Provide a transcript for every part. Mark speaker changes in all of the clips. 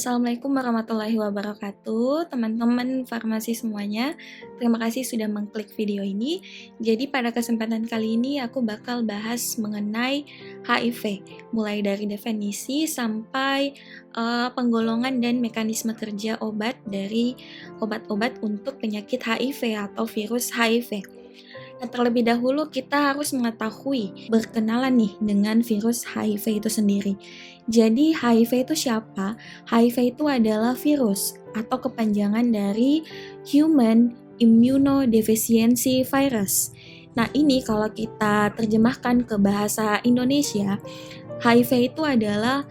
Speaker 1: Assalamualaikum warahmatullahi wabarakatuh, teman-teman farmasi semuanya. Terima kasih sudah mengklik video ini. Jadi pada kesempatan kali ini aku bakal bahas mengenai HIV, mulai dari definisi sampai penggolongan dan mekanisme kerja obat dari obat-obat untuk penyakit HIV atau virus HIV. Nah, terlebih dahulu kita harus mengetahui, berkenalan nih dengan virus HIV itu sendiri. Jadi HIV itu siapa? HIV itu adalah virus atau kepanjangan dari Human Immunodeficiency Virus. Nah, ini kalau kita terjemahkan ke bahasa Indonesia, HIV itu adalah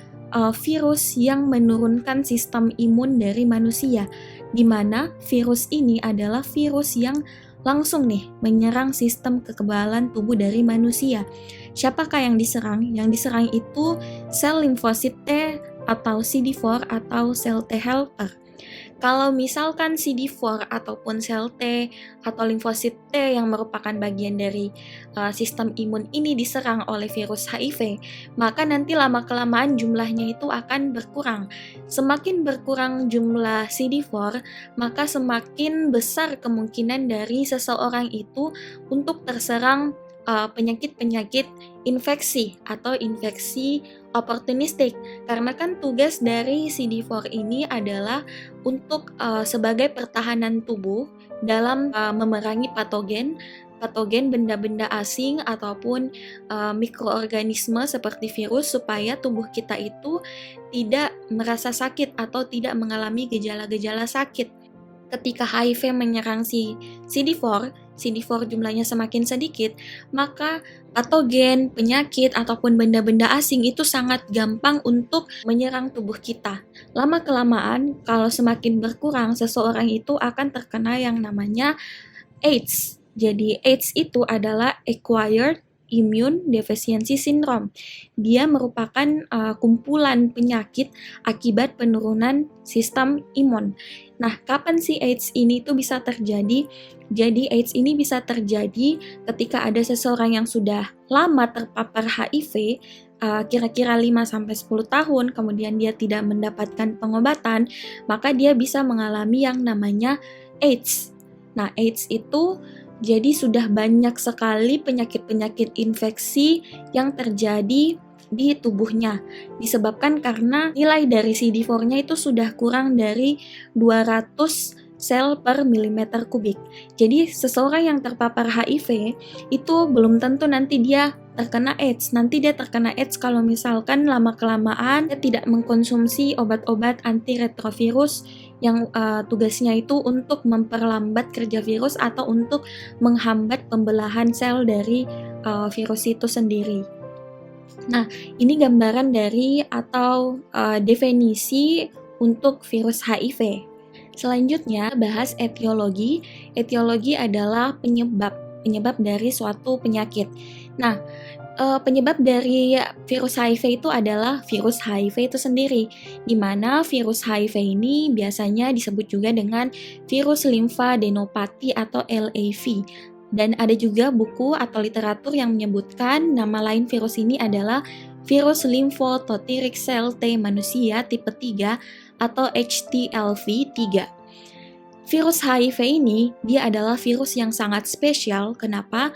Speaker 1: virus yang menurunkan sistem imun dari manusia, di mana virus ini adalah virus yang langsung nih menyerang sistem kekebalan tubuh dari manusia. Siapakah yang diserang? Yang diserang itu sel limfosit T atau CD4 atau sel T helper. Kalau misalkan CD4 ataupun sel T atau limfosit T yang merupakan bagian dari sistem imun ini diserang oleh virus HIV, maka nanti lama-kelamaan jumlahnya itu akan berkurang. Semakin berkurang jumlah CD4, maka semakin besar kemungkinan dari seseorang itu untuk terserang penyakit-penyakit infeksi atau infeksi oportunistik, karena kan tugas dari CD4 ini adalah untuk sebagai pertahanan tubuh dalam memerangi patogen benda-benda asing ataupun mikroorganisme seperti virus, supaya tubuh kita itu tidak merasa sakit atau tidak mengalami gejala-gejala sakit. Ketika HIV menyerang si CD4 jumlahnya semakin sedikit, maka patogen, penyakit, ataupun benda-benda asing itu sangat gampang untuk menyerang tubuh kita. Lama-kelamaan, kalau semakin berkurang, seseorang itu akan terkena yang namanya AIDS. Jadi AIDS itu adalah Acquired Immune Deficiency Syndrome. Dia merupakan kumpulan penyakit akibat penurunan sistem imun. Nah, kapan sih AIDS ini tuh bisa terjadi? Jadi AIDS ini bisa terjadi ketika ada seseorang yang sudah lama terpapar HIV, kira-kira 5-10 tahun, kemudian dia tidak mendapatkan pengobatan, maka dia bisa mengalami yang namanya AIDS. Nah, AIDS itu jadi sudah banyak sekali penyakit-penyakit infeksi yang terjadi di tubuhnya, disebabkan karena nilai dari CD4-nya itu sudah kurang dari 200 sel per milimeter kubik. Jadi seseorang yang terpapar HIV itu belum tentu nanti dia terkena AIDS. Nanti dia terkena AIDS kalau misalkan lama-kelamaan dia tidak mengkonsumsi obat-obat antiretrovirus yang tugasnya itu untuk memperlambat kerja virus atau untuk menghambat pembelahan sel dari virus itu sendiri. Nah, ini gambaran dari atau definisi untuk virus HIV. Selanjutnya, bahas etiologi. Etiologi adalah penyebab dari suatu penyakit. Nah, penyebab dari virus HIV itu adalah virus HIV itu sendiri, di mana virus HIV ini biasanya disebut juga dengan virus limfadenopati atau LAV. Dan ada juga buku atau literatur yang menyebutkan nama lain virus ini adalah virus limfototirik sel T manusia tipe 3 atau HTLV-3. Virus HIV ini dia adalah virus yang sangat spesial. Kenapa?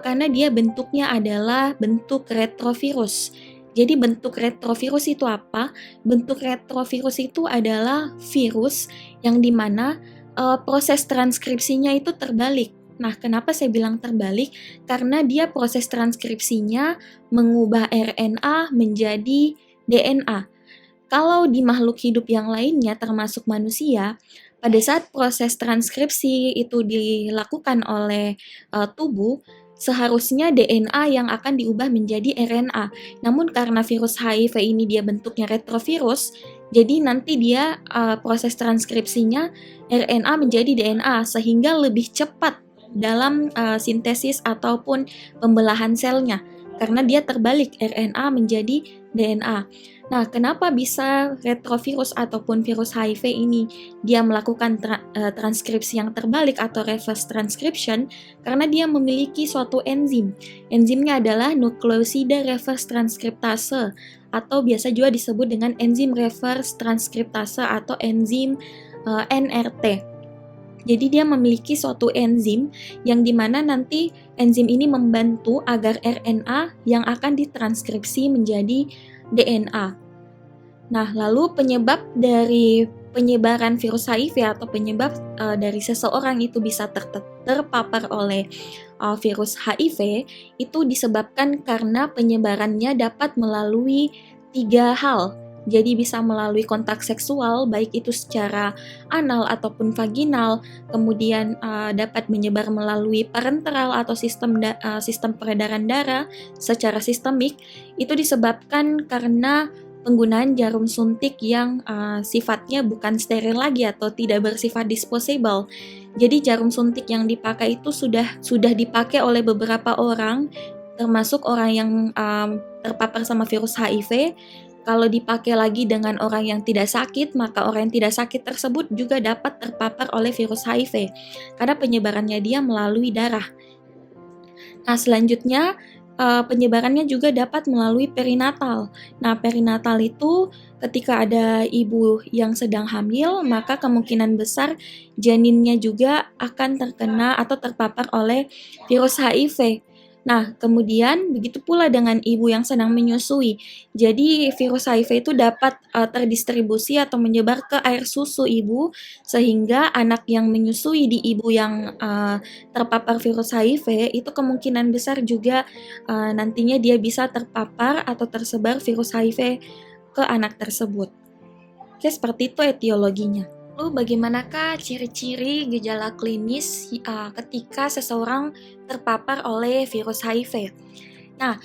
Speaker 1: Karena dia bentuknya adalah bentuk retrovirus. Jadi bentuk retrovirus itu apa? Bentuk retrovirus itu adalah virus yang dimana proses transkripsinya itu terbalik. Nah, kenapa saya bilang terbalik? Karena dia proses transkripsinya mengubah RNA menjadi DNA. Kalau di makhluk hidup yang lainnya termasuk manusia, pada saat proses transkripsi itu dilakukan oleh tubuh, seharusnya DNA yang akan diubah menjadi RNA. Namun karena virus HIV ini dia bentuknya retrovirus, jadi nanti dia proses transkripsinya RNA menjadi DNA sehingga lebih cepat dalam sintesis ataupun pembelahan selnya. karena dia terbalik RNA menjadi DNA. Nah, kenapa bisa retrovirus ataupun virus HIV ini dia melakukan transkripsi yang terbalik atau reverse transcription? Karena dia memiliki suatu enzim. Enzimnya adalah nukleosida reverse transkriptase atau biasa juga disebut dengan enzim reverse transkriptase atau enzim NRT. Jadi dia memiliki suatu enzim yang dimana nanti enzim ini membantu agar RNA yang akan ditranskripsi menjadi DNA. Nah, lalu penyebab dari penyebaran virus HIV atau penyebab dari seseorang itu bisa terpapar oleh virus HIV itu disebabkan karena penyebarannya dapat melalui 3 hal. Jadi bisa melalui kontak seksual, baik itu secara anal ataupun vaginal, kemudian dapat menyebar melalui parenteral atau sistem peredaran darah secara sistemik. Itu disebabkan karena penggunaan jarum suntik yang sifatnya bukan steril lagi atau tidak bersifat disposable. Jadi jarum suntik yang dipakai itu sudah dipakai oleh beberapa orang, termasuk orang yang terpapar sama virus HIV. Kalau dipakai lagi dengan orang yang tidak sakit, maka orang yang tidak sakit tersebut juga dapat terpapar oleh virus HIV karena penyebarannya dia melalui darah. Nah, selanjutnya penyebarannya juga dapat melalui perinatal. Nah, perinatal itu ketika ada ibu yang sedang hamil, maka kemungkinan besar janinnya juga akan terkena atau terpapar oleh virus HIV. Nah, kemudian begitu pula dengan ibu yang sedang menyusui. Jadi, virus HIV itu dapat terdistribusi atau menyebar ke air susu ibu, sehingga anak yang menyusui di ibu yang terpapar virus HIV itu kemungkinan besar juga nantinya dia bisa terpapar atau tersebar virus HIV ke anak tersebut. Oke, seperti itu etiologinya. Lalu bagaimanakah ciri-ciri gejala klinis ketika seseorang terpapar oleh virus HIV? Nah,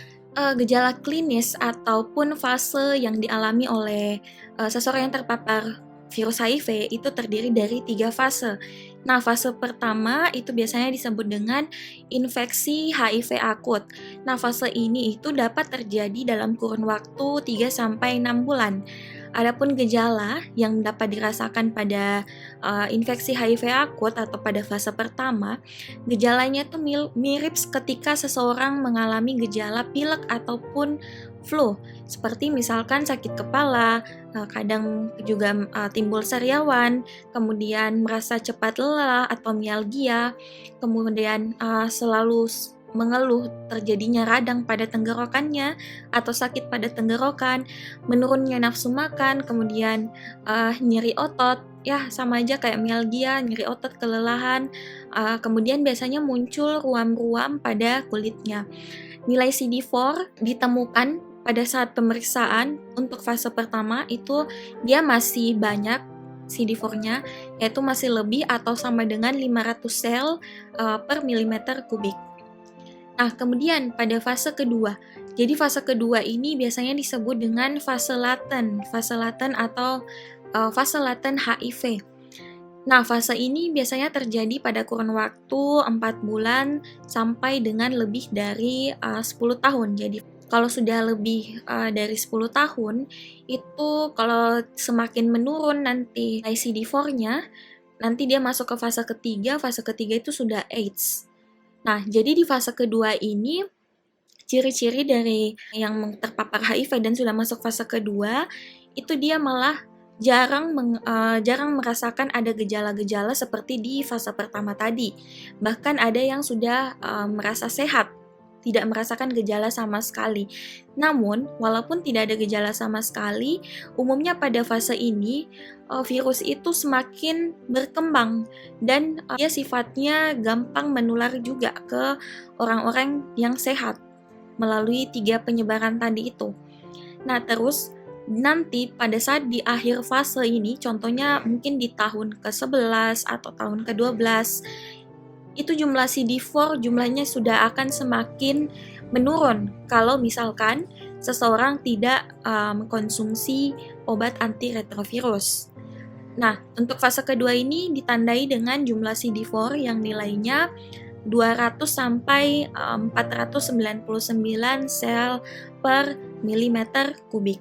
Speaker 1: gejala klinis ataupun fase yang dialami oleh seseorang yang terpapar virus HIV itu terdiri dari 3 fase. Nah, fase pertama itu biasanya disebut dengan infeksi HIV akut. Nah, fase ini itu dapat terjadi dalam kurun waktu 3-6 bulan. Adapun gejala yang dapat dirasakan pada infeksi HIV akut atau pada fase pertama, gejalanya itu mirip ketika seseorang mengalami gejala pilek ataupun flu, seperti misalkan sakit kepala, kadang juga timbul sariawan, kemudian merasa cepat lelah atau mialgia, kemudian selalu mengeluh terjadinya radang pada tenggorokannya atau sakit pada tenggorokan, menurunnya nafsu makan, kemudian nyeri otot, ya sama aja kayak mialgia, nyeri otot, kelelahan, kemudian biasanya muncul ruam-ruam pada kulitnya. Nilai CD4 ditemukan pada saat pemeriksaan untuk fase pertama itu dia masih banyak CD4-nya, yaitu masih lebih atau sama dengan 500 sel per milimeter kubik. Nah, kemudian pada fase kedua, jadi fase kedua ini biasanya disebut dengan fase laten atau fase laten HIV. Nah, fase ini biasanya terjadi pada kurun waktu 4 bulan sampai dengan lebih dari 10 tahun. Jadi, kalau sudah lebih dari 10 tahun, itu kalau semakin menurun nanti CD4-nya, nanti dia masuk ke fase ketiga itu sudah AIDS. Nah, jadi di fase kedua ini, ciri-ciri dari yang terpapar HIV dan sudah masuk fase kedua, itu dia malah jarang merasakan ada gejala-gejala seperti di fase pertama tadi. Bahkan ada yang sudah merasa sehat, tidak merasakan gejala sama sekali. Namun, walaupun tidak ada gejala sama sekali, umumnya pada fase ini virus itu semakin berkembang dan dia sifatnya gampang menular juga ke orang-orang yang sehat melalui 3 penyebaran tadi itu. Nah, terus nanti pada saat di akhir fase ini, contohnya mungkin di tahun ke-11 atau tahun ke-12, itu jumlah CD4 jumlahnya sudah akan semakin menurun kalau misalkan seseorang tidak mengkonsumsi obat antiretrovirus. Nah, untuk fase kedua ini ditandai dengan jumlah CD4 yang nilainya 200 sampai 499 sel per milimeter kubik.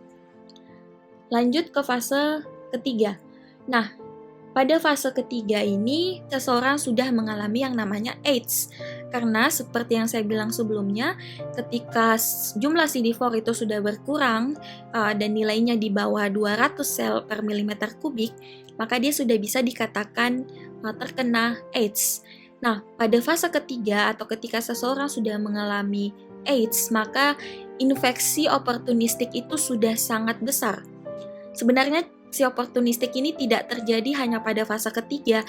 Speaker 1: Lanjut ke fase ketiga. Nah, pada fase ketiga ini, seseorang sudah mengalami yang namanya AIDS. Karena seperti yang saya bilang sebelumnya, ketika jumlah CD4 itu sudah berkurang dan nilainya di bawah 200 sel per milimeter kubik, maka dia sudah bisa dikatakan terkena AIDS. Nah, pada fase ketiga atau ketika seseorang sudah mengalami AIDS, maka infeksi oportunistik itu sudah sangat besar. Sebenarnya infeksi oportunistik ini tidak terjadi hanya pada fase ketiga.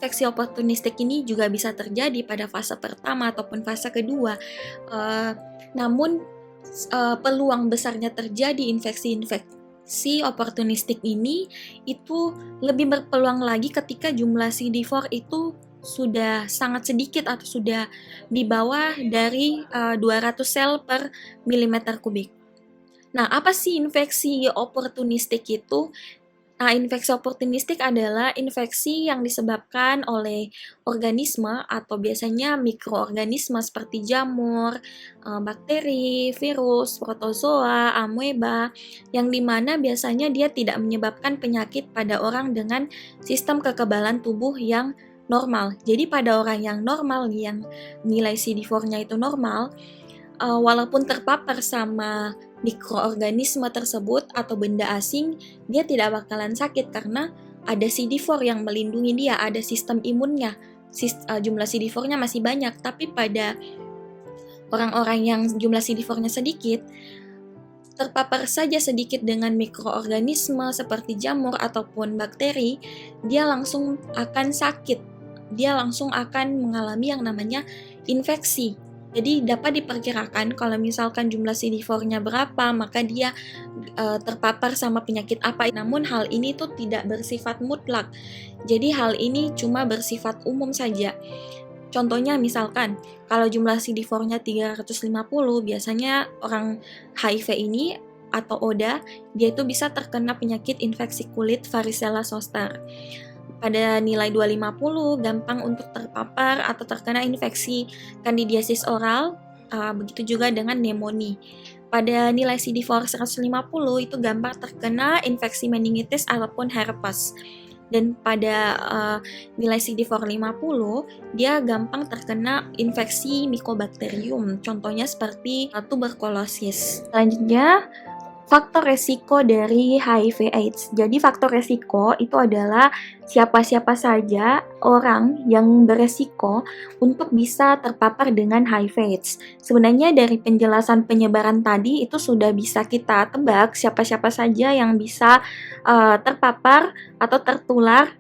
Speaker 1: Infeksi oportunistik ini juga bisa terjadi pada fase pertama ataupun fase kedua. Namun peluang besarnya terjadi infeksi oportunistik ini itu lebih berpeluang lagi ketika jumlah CD4 itu sudah sangat sedikit atau sudah di bawah dari 200 sel per milimeter kubik. Nah, apa sih infeksi oportunistik itu? Nah, infeksi oportunistik adalah infeksi yang disebabkan oleh organisme atau biasanya mikroorganisme seperti jamur, bakteri, virus, protozoa, ameba, yang dimana biasanya dia tidak menyebabkan penyakit pada orang dengan sistem kekebalan tubuh yang normal. Jadi pada orang yang normal, yang nilai CD4-nya itu normal, walaupun terpapar sama mikroorganisme tersebut atau benda asing, dia tidak bakalan sakit karena ada CD4 yang melindungi dia, ada sistem imunnya. Jumlah CD4-nya masih banyak, tapi pada orang-orang yang jumlah CD4-nya sedikit, terpapar saja sedikit dengan mikroorganisme seperti jamur ataupun bakteri, dia langsung akan sakit. Dia langsung akan mengalami yang namanya infeksi. Jadi dapat diperkirakan kalau misalkan jumlah CD4-nya berapa, maka dia terpapar sama penyakit apa. Namun hal ini tuh tidak bersifat mutlak. Jadi hal ini cuma bersifat umum saja. Contohnya misalkan kalau jumlah CD4-nya 350, biasanya orang HIV ini atau ODA, dia itu bisa terkena penyakit infeksi kulit varicella zoster. Pada nilai 250 gampang untuk terpapar atau terkena infeksi kandidiasis oral, begitu juga dengan pneumonia. Pada nilai CD4 150 itu gampang terkena infeksi meningitis ataupun herpes. Dan pada nilai CD4 50 dia gampang terkena infeksi mycobacterium, contohnya seperti tuberkulosis. Selanjutnya, faktor resiko dari HIV AIDS. Jadi faktor resiko itu adalah siapa-siapa saja orang yang beresiko untuk bisa terpapar dengan HIV AIDS. Sebenarnya dari penjelasan penyebaran tadi itu sudah bisa kita tebak siapa-siapa saja yang bisa terpapar atau tertular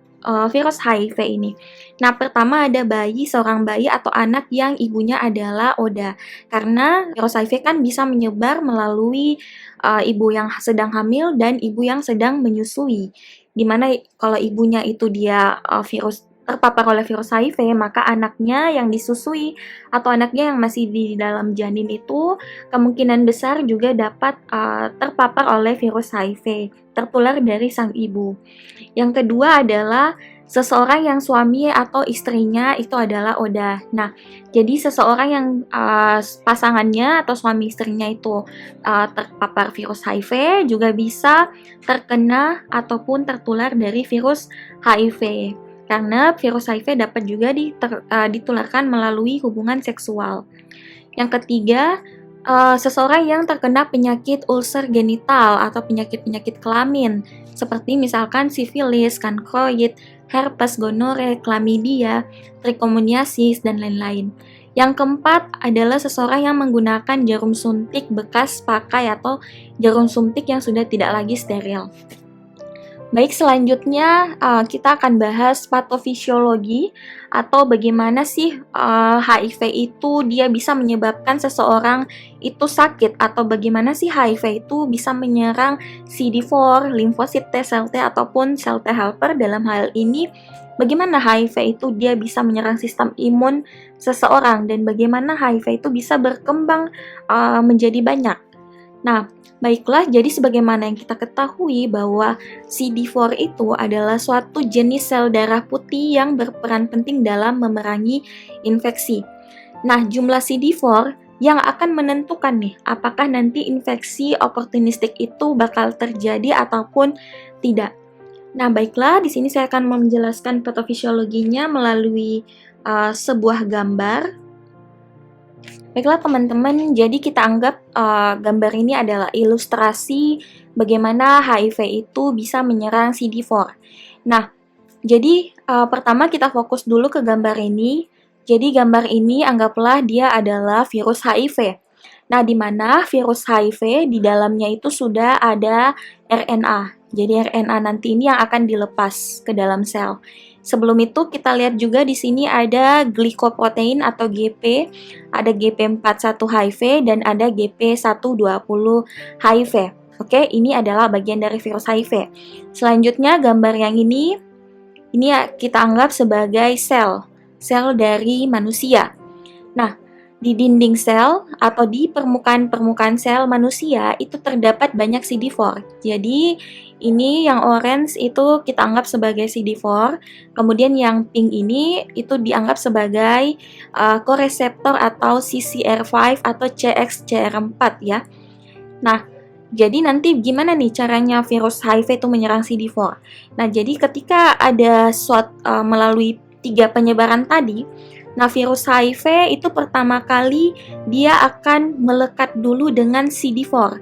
Speaker 1: virus HIV ini. Nah, pertama ada seorang bayi atau anak yang ibunya adalah ODA. Karena virus HIV kan bisa menyebar melalui ibu yang sedang hamil dan ibu yang sedang menyusui. Dimana kalau ibunya itu dia terpapar oleh virus HIV, maka anaknya yang disusui atau anaknya yang masih di dalam janin itu kemungkinan besar juga dapat terpapar oleh virus HIV, tertular dari sang ibu. Yang kedua adalah seseorang yang suami atau istrinya itu adalah ODA. Nah, jadi seseorang yang pasangannya atau suami istrinya itu terpapar virus HIV juga bisa terkena ataupun tertular dari virus HIV. Karena virus HIV dapat juga ditularkan melalui hubungan seksual. Yang ketiga, seseorang yang terkena penyakit ulcer genital atau penyakit-penyakit kelamin, seperti misalkan sifilis, kankroid, herpes, gonore, chlamydia, trichomoniasis, dan lain-lain. Yang keempat adalah seseorang yang menggunakan jarum suntik bekas pakai atau jarum suntik yang sudah tidak lagi steril. Baik, selanjutnya kita akan bahas patofisiologi atau bagaimana sih HIV itu dia bisa menyebabkan seseorang itu sakit, atau bagaimana sih HIV itu bisa menyerang CD4, limfosit T, sel T ataupun sel T helper. Dalam hal ini bagaimana HIV itu dia bisa menyerang sistem imun seseorang dan bagaimana HIV itu bisa berkembang menjadi banyak. Nah, baiklah, jadi sebagaimana yang kita ketahui bahwa CD4 itu adalah suatu jenis sel darah putih yang berperan penting dalam memerangi infeksi. Nah, jumlah CD4 yang akan menentukan nih, apakah nanti infeksi oportunistik itu bakal terjadi ataupun tidak. Nah, baiklah, di sini saya akan menjelaskan patofisiologinya melalui sebuah gambar. Baiklah teman-teman, jadi kita anggap gambar ini adalah ilustrasi bagaimana HIV itu bisa menyerang CD4. Nah, jadi pertama kita fokus dulu ke gambar ini. Jadi gambar ini anggaplah dia adalah virus HIV. Nah, di mana virus HIV di dalamnya itu sudah ada RNA. Jadi RNA nanti ini yang akan dilepas ke dalam sel. Sebelum itu kita lihat juga di sini ada glikoprotein atau GP, ada GP41 HIV dan ada GP120 HIV. Oke, ini adalah bagian dari virus HIV. Selanjutnya gambar yang ini kita anggap sebagai sel dari manusia. Nah, di dinding sel atau di permukaan sel manusia itu terdapat banyak CD4. Jadi ini yang orange itu kita anggap sebagai CD4, kemudian yang pink ini itu dianggap sebagai koreseptor atau CCR5 atau CXCR4 ya. Nah, jadi nanti gimana nih caranya virus HIV itu menyerang CD4? Nah, jadi ketika ada melalui 3 penyebaran tadi, nah virus HIV itu pertama kali dia akan melekat dulu dengan CD4.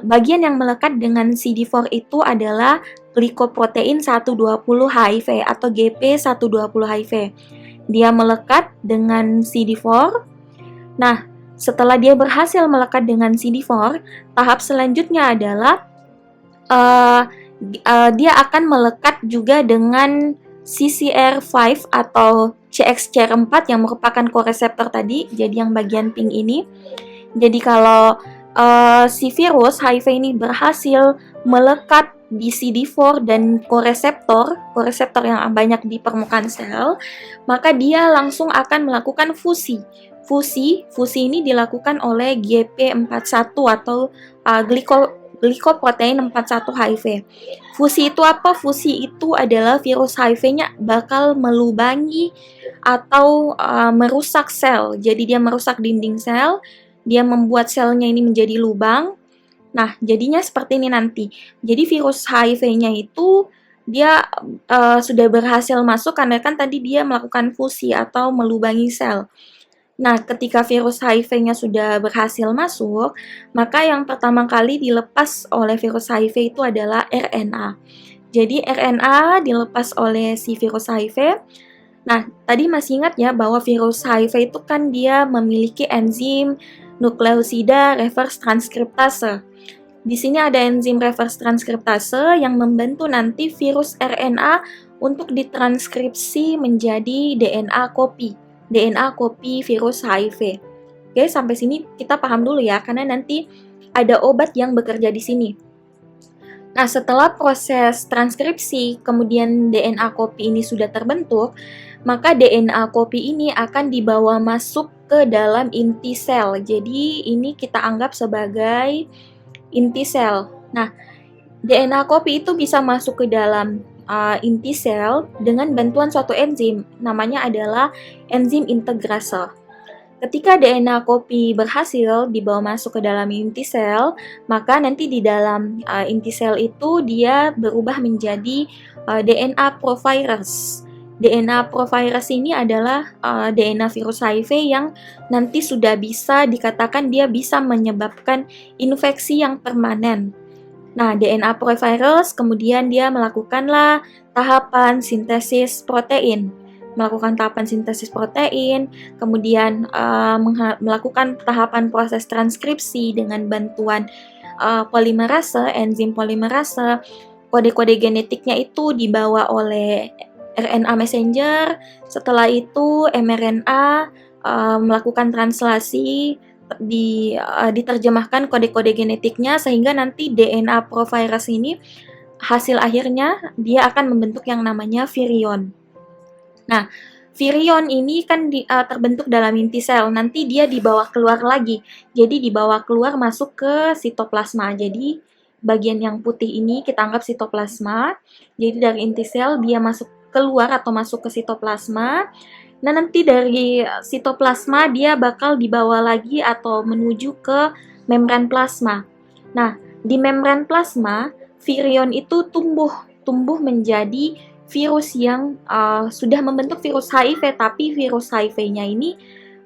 Speaker 1: Bagian yang melekat dengan CD4 itu adalah glikoprotein 120 HIV atau GP120 HIV. Dia melekat dengan CD4. Nah, setelah dia berhasil melekat dengan CD4, tahap selanjutnya adalah dia akan melekat juga dengan CCR5 atau CXCR4 yang merupakan koreseptor tadi, jadi yang bagian pink ini. Jadi kalau si virus HIV ini berhasil melekat di CD4 dan koreseptor yang banyak di permukaan sel, maka dia langsung akan melakukan fusi. Fusi ini dilakukan oleh GP41 atau glikoprotein 41 HIV. Fusi itu apa? Fusi itu adalah virus HIV-nya bakal melubangi atau merusak sel. Jadi dia merusak dinding sel, dia membuat selnya ini menjadi lubang. Nah, jadinya seperti ini nanti. Jadi virus HIV-nya itu dia sudah berhasil masuk karena kan tadi dia melakukan fusi atau melubangi sel. Nah, ketika virus HIV-nya sudah berhasil masuk, maka yang pertama kali dilepas oleh virus HIV itu adalah RNA. Jadi RNA dilepas oleh si virus HIV. Nah, tadi masih ingat ya bahwa virus HIV itu kan dia memiliki enzim nukleosida reverse transkriptase. Di sini ada enzim reverse transkriptase yang membantu nanti virus RNA untuk ditranskripsi menjadi DNA kopi virus HIV. Oke, sampai sini kita paham dulu ya, karena nanti ada obat yang bekerja di sini. Nah, setelah proses transkripsi, kemudian DNA kopi ini sudah terbentuk, maka DNA kopi ini akan dibawa masuk ke dalam inti sel. Jadi, ini kita anggap sebagai inti sel. Nah, DNA kopi itu bisa masuk ke dalam inti sel dengan bantuan suatu enzim, namanya adalah enzim integrase. Ketika DNA kopi berhasil dibawa masuk ke dalam inti sel, maka nanti di dalam inti sel itu dia berubah menjadi DNA provirus. DNA provirus ini adalah DNA virus HIV yang nanti sudah bisa dikatakan dia bisa menyebabkan infeksi yang permanen. Nah, DNA provirus kemudian dia melakukanlah tahapan sintesis protein. Kemudian melakukan tahapan proses transkripsi dengan bantuan polimerase, enzim polimerase. Kode-kode genetiknya itu dibawa oleh RNA messenger. Setelah itu mRNA melakukan translasi, diterjemahkan kode-kode genetiknya sehingga nanti DNA provirus ini hasil akhirnya dia akan membentuk yang namanya virion. Nah, virion ini kan terbentuk dalam inti sel, nanti dia dibawa keluar lagi. Jadi dibawa keluar masuk ke sitoplasma. Jadi bagian yang putih ini kita anggap sitoplasma. Jadi dari inti sel dia masuk keluar atau masuk ke sitoplasma. Nah, nanti dari sitoplasma dia bakal dibawa lagi atau menuju ke membran plasma. Nah, di membran plasma, virion itu tumbuh menjadi virus yang sudah membentuk virus HIV, tapi virus HIV-nya ini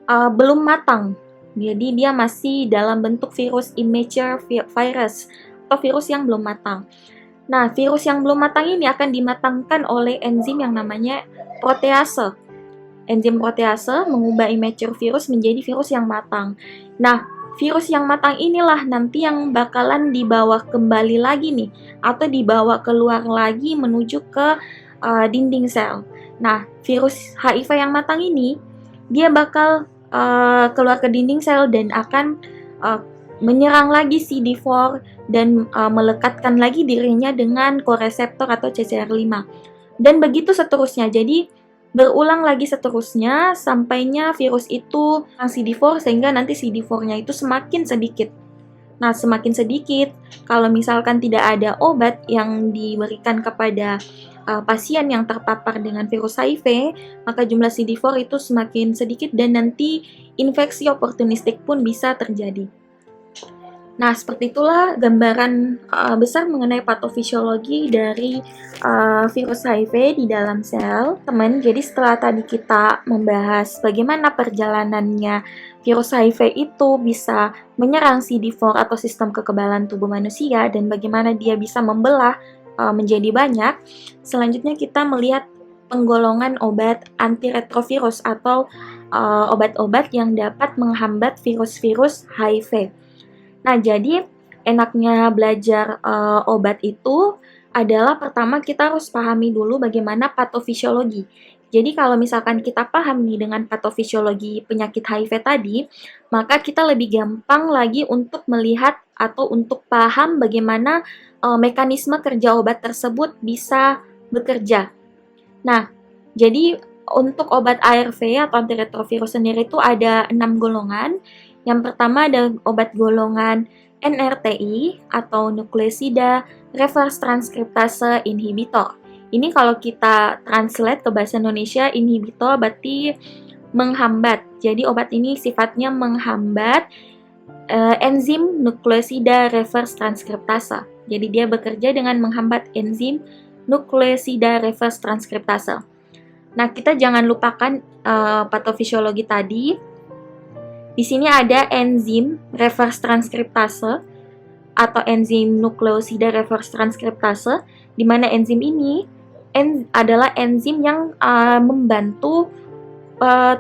Speaker 1: belum matang. Jadi dia masih dalam bentuk virus immature virus atau virus yang belum matang. Nah, virus yang belum matang ini akan dimatangkan oleh enzim yang namanya protease. Enzim protease mengubah immature virus menjadi virus yang matang. Nah, virus yang matang inilah nanti yang bakalan dibawa kembali lagi nih, atau dibawa keluar lagi menuju ke dinding sel. Nah, virus HIV yang matang ini, dia bakal keluar ke dinding sel dan akan menyerang lagi CD4 dan melekatkan lagi dirinya dengan koreseptor atau CCR5. Dan begitu seterusnya. Jadi, berulang lagi seterusnya sampainya virus itu CD4 sehingga nanti CD4-nya itu semakin sedikit. Nah, semakin sedikit, kalau misalkan tidak ada obat yang diberikan kepada pasien yang terpapar dengan virus HIV, maka jumlah CD4 itu semakin sedikit dan nanti infeksi oportunistik pun bisa terjadi. Nah, seperti itulah gambaran besar mengenai patofisiologi dari virus HIV di dalam sel, teman. Jadi setelah tadi kita membahas bagaimana perjalanannya virus HIV itu bisa menyerang CD4 atau sistem kekebalan tubuh manusia dan bagaimana dia bisa membelah menjadi banyak, selanjutnya kita melihat penggolongan obat antiretrovirus atau obat-obat yang dapat menghambat virus-virus HIV. Nah, jadi enaknya belajar obat itu adalah pertama kita harus pahami dulu bagaimana patofisiologi. Jadi kalau misalkan kita paham nih dengan patofisiologi penyakit HIV tadi, maka kita lebih gampang lagi untuk melihat atau untuk paham bagaimana mekanisme kerja obat tersebut bisa bekerja. Nah, jadi untuk obat ARV atau antiretrovirus sendiri itu ada 6 golongan. Yang pertama ada obat golongan NRTI atau nukleosida reverse transkriptase inhibitor. Ini kalau kita translate ke bahasa Indonesia, inhibitor berarti menghambat. Jadi obat ini sifatnya menghambat enzim nukleosida reverse transkriptase. Jadi dia bekerja dengan menghambat enzim nukleosida reverse transkriptase. Nah, kita jangan lupakan patofisiologi tadi. Di sini ada enzim reverse transkriptase atau enzim nukleosida reverse transkriptase, di mana enzim ini adalah enzim yang membantu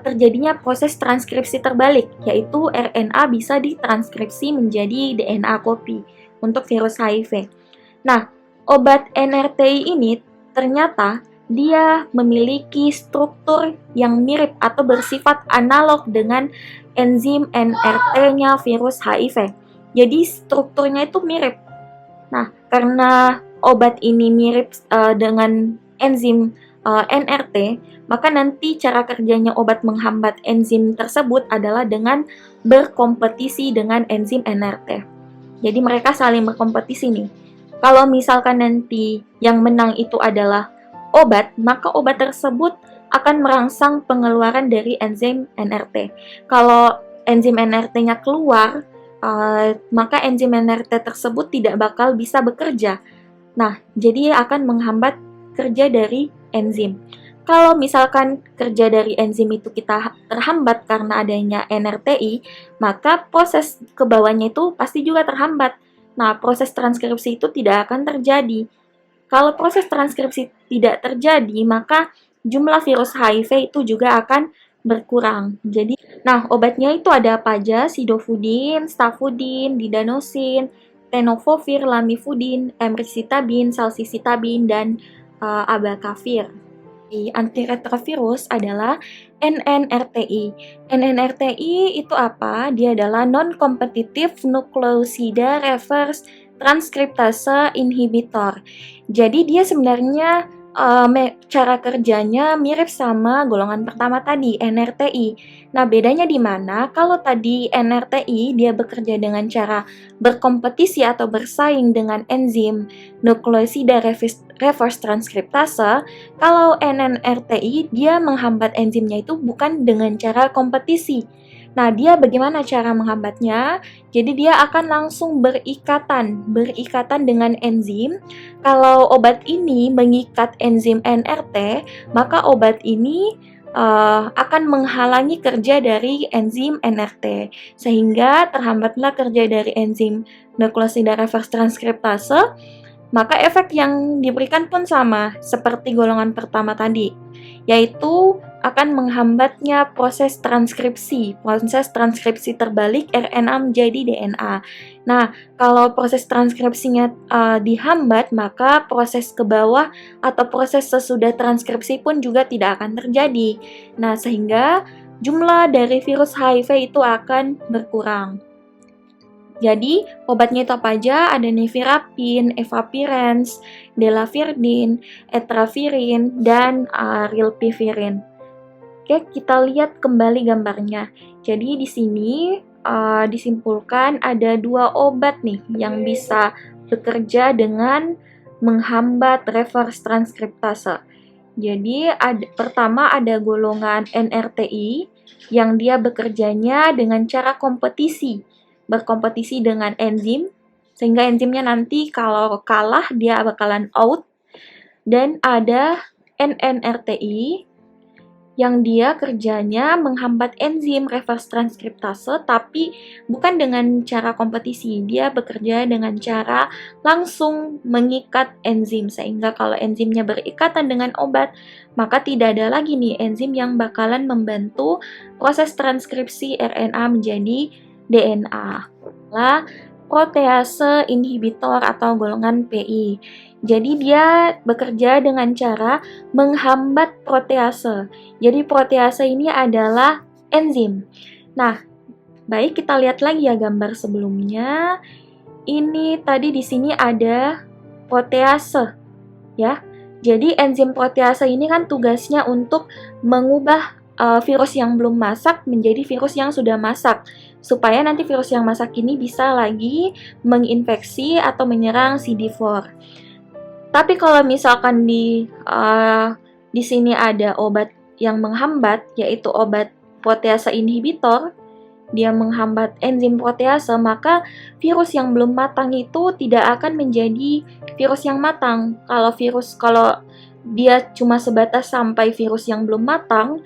Speaker 1: terjadinya proses transkripsi terbalik, yaitu RNA bisa ditranskripsi menjadi DNA copy untuk virus HIV. Nah, obat NRTI ini ternyata dia memiliki struktur yang mirip atau bersifat analog dengan enzim NRT-nya virus HIV. Jadi strukturnya itu mirip. Nah, karena obat ini mirip dengan enzim NRT, maka nanti cara kerjanya obat menghambat enzim tersebut adalah dengan berkompetisi dengan enzim NRT. Jadi mereka saling berkompetisi nih. Kalau misalkan nanti yang menang itu adalah obat, maka obat tersebut akan merangsang pengeluaran dari enzim NRT. Kalau enzim NRT-nya keluar, maka enzim NRT tersebut tidak bakal bisa bekerja. Nah, jadi akan menghambat kerja dari enzim. Kalau misalkan kerja dari enzim itu kita terhambat karena adanya NRTI, maka proses ke bawahnya itu pasti juga terhambat. Nah, proses transkripsi itu tidak akan terjadi. Kalau proses transkripsi tidak terjadi, maka jumlah virus HIV itu juga akan berkurang. Jadi, nah obatnya itu ada apa aja? Sidofudin, stafudin, didanosin, tenofovir, lamivudin, emtricitabin, salsicitabin, dan abacavir. Antiretrovirus adalah NNRTI. NNRTI itu apa? Dia adalah non-competitive nucleoside reverse transkriptase inhibitor. Jadi dia sebenarnya cara kerjanya mirip sama golongan pertama tadi, NRTI. Nah, bedanya di mana? Kalau tadi NRTI dia bekerja dengan cara berkompetisi atau bersaing dengan enzim nukleosida reverse transkriptase, kalau NNRTI dia menghambat enzimnya itu bukan dengan cara kompetisi. Nah, dia bagaimana cara menghambatnya? Jadi dia akan langsung berikatan dengan enzim. Kalau obat ini mengikat enzim NRT, maka obat ini akan menghalangi kerja dari enzim NRT, sehingga terhambatlah kerja dari enzim nukleosida reverse transkriptase. Maka efek yang diberikan pun sama seperti golongan pertama tadi, yaitu akan menghambatnya proses transkripsi terbalik RNA menjadi DNA. Nah, kalau proses transkripsinya dihambat, maka proses ke bawah atau proses sesudah transkripsi pun juga tidak akan terjadi. Nah, sehingga jumlah dari virus HIV itu akan berkurang. Jadi, obatnya itu apa aja? Ada nevirapin, evapirenz, delafirdin, etravirin, dan rilpivirin. Oke, kita lihat kembali gambarnya. Jadi di sini disimpulkan ada 2 obat nih yang bisa bekerja dengan menghambat reverse transkriptase. Jadi pertama ada golongan NRTI yang dia bekerjanya dengan cara berkompetisi dengan enzim, sehingga enzimnya nanti kalau kalah dia bakalan out. Dan ada NNRTI yang dia kerjanya menghambat enzim reverse transkriptase, tapi bukan dengan cara kompetisi. Dia bekerja dengan cara langsung mengikat enzim, sehingga kalau enzimnya berikatan dengan obat, maka tidak ada lagi nih enzim yang bakalan membantu proses transkripsi RNA menjadi DNA. Lah, protease inhibitor atau golongan PI. Jadi dia bekerja dengan cara menghambat protease. Jadi protease ini adalah enzim. Nah, baik kita lihat lagi ya gambar sebelumnya. Ini tadi di sini ada protease, ya. Jadi enzim protease ini kan tugasnya untuk mengubah virus yang belum masak menjadi virus yang sudah masak, supaya nanti virus yang masak ini bisa lagi menginfeksi atau menyerang CD4. Tapi kalau misalkan di sini ada obat yang menghambat, yaitu obat protease inhibitor, dia menghambat enzim protease, maka virus yang belum matang itu tidak akan menjadi virus yang matang. Kalau dia cuma sebatas sampai virus yang belum matang,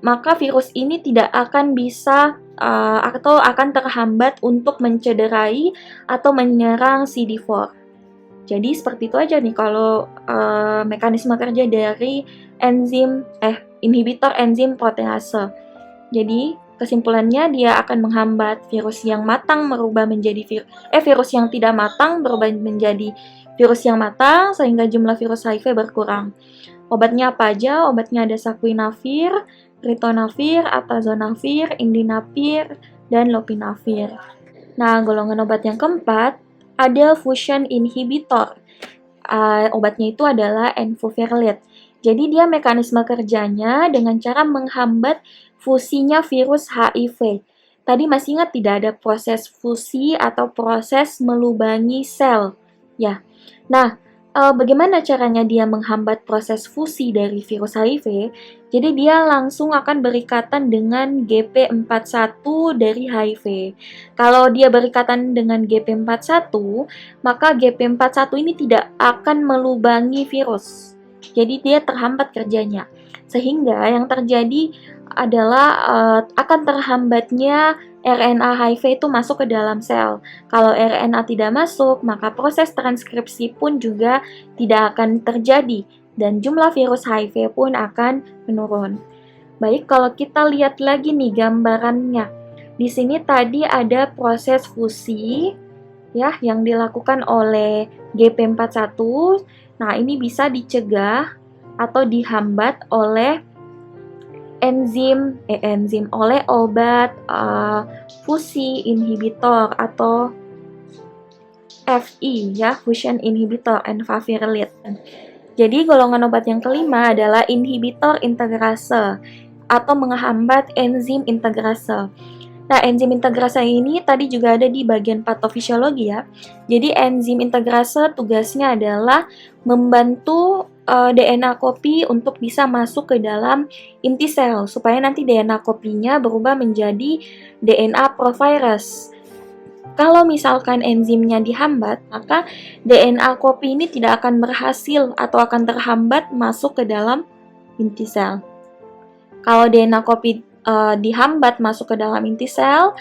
Speaker 1: maka virus ini tidak akan bisa atau akan terhambat untuk mencederai atau menyerang CD4. Jadi seperti itu aja nih kalau mekanisme kerja dari inhibitor enzim protease. Jadi kesimpulannya dia akan menghambat virus yang matang virus yang tidak matang berubah menjadi virus yang matang, sehingga jumlah virus HIV berkurang. Obatnya apa aja? Obatnya ada saquinavir, ritonavir, atazonavir, indinavir, dan lopinavir. Nah, golongan obat yang keempat ada fusion inhibitor. Obatnya itu adalah envuvirlid. Jadi dia mekanisme kerjanya dengan cara menghambat fusinya virus HIV. Tadi masih ingat tidak ada proses fusi atau proses melubangi sel, ya. Nah, bagaimana caranya dia menghambat proses fusi dari virus HIV? Jadi dia langsung akan berikatan dengan GP41 dari HIV. Kalau dia berikatan dengan GP41, maka GP41 ini tidak akan melubangi virus. Jadi dia terhambat kerjanya. Sehingga yang terjadi adalah akan terhambatnya RNA HIV itu masuk ke dalam sel. Kalau RNA tidak masuk, maka proses transkripsi pun juga tidak akan terjadi dan jumlah virus HIV pun akan menurun. Baik, kalau kita lihat lagi nih gambarannya. Di sini tadi ada proses fusi ya yang dilakukan oleh GP41. Nah, ini bisa dicegah atau dihambat oleh oleh obat fusi inhibitor atau FI ya, fusion inhibitor envavirlid. Jadi golongan obat yang kelima adalah inhibitor integrase atau menghambat enzim integrase. Nah, enzim integrase ini tadi juga ada di bagian patofisiologi ya. Jadi enzim integrase tugasnya adalah membantu DNA kopi untuk bisa masuk ke dalam inti sel supaya nanti DNA kopinya berubah menjadi DNA provirus. Kalau misalkan enzimnya dihambat, maka DNA kopi ini tidak akan berhasil atau akan terhambat masuk ke dalam inti sel. Kalau DNA kopi dihambat masuk ke dalam inti sel,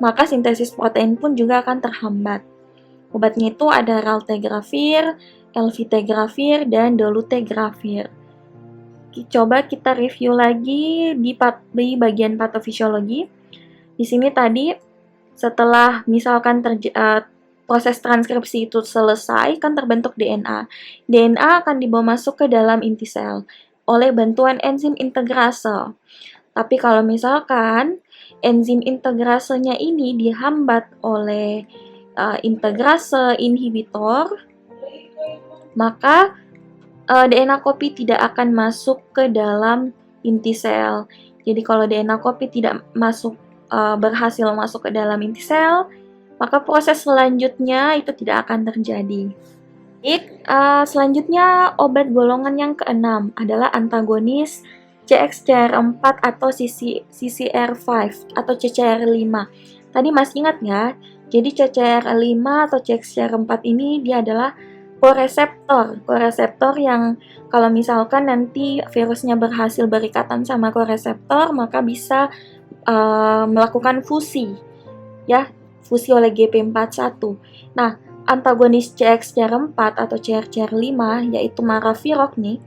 Speaker 1: maka sintesis protein pun juga akan terhambat. Obatnya itu ada raltegravir, elvitegravir, dan dolutegravir. Coba kita review lagi di bagian patofisiologi. Di sini tadi setelah misalkan proses transkripsi itu selesai, kan terbentuk DNA. DNA akan dibawa masuk ke dalam inti sel oleh bantuan enzim integrase. Tapi kalau misalkan enzim integrasenya ini dihambat oleh integrase inhibitor, maka DNA kopi tidak akan masuk ke dalam inti sel. Jadi kalau DNA kopi tidak berhasil masuk ke dalam inti sel, maka proses selanjutnya itu tidak akan terjadi. Selanjutnya obat golongan yang keenam adalah antagonis CXCR4 atau CCR5 atau CCR5. Tadi masih ingat ya? Jadi CCR5 atau CXCR4 ini dia adalah koreseptor yang kalau misalkan nanti virusnya berhasil berikatan sama koreseptor, maka bisa melakukan fusi, ya, fusi oleh GP41. Nah, antagonis CXCR4 atau CXCR5, yaitu maravirok nih,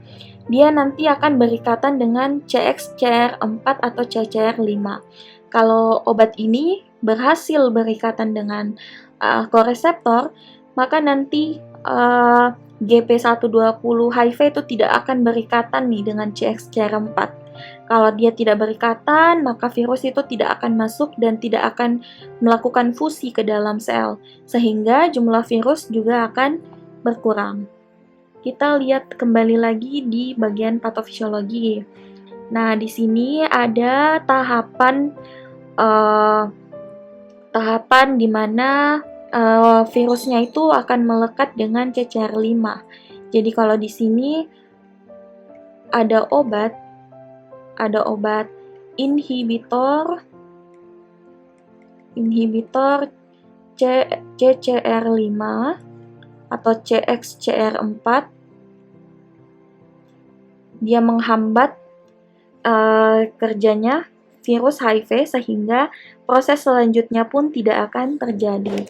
Speaker 1: dia nanti akan berikatan dengan CXCR4 atau CCR5. Kalau obat ini berhasil berikatan dengan koreseptor, maka nanti GP120 HIV itu tidak akan berikatan nih dengan CXCR4. Kalau dia tidak berikatan, maka virus itu tidak akan masuk dan tidak akan melakukan fusi ke dalam sel, sehingga jumlah virus juga akan berkurang. Kita lihat kembali lagi di bagian patofisiologi. Nah, di sini ada tahapan di mana virusnya itu akan melekat dengan CCR5. Jadi kalau di sini ada obat inhibitor CCR5 atau CXCR4. Dia menghambat kerjanya virus HIV sehingga proses selanjutnya pun tidak akan terjadi.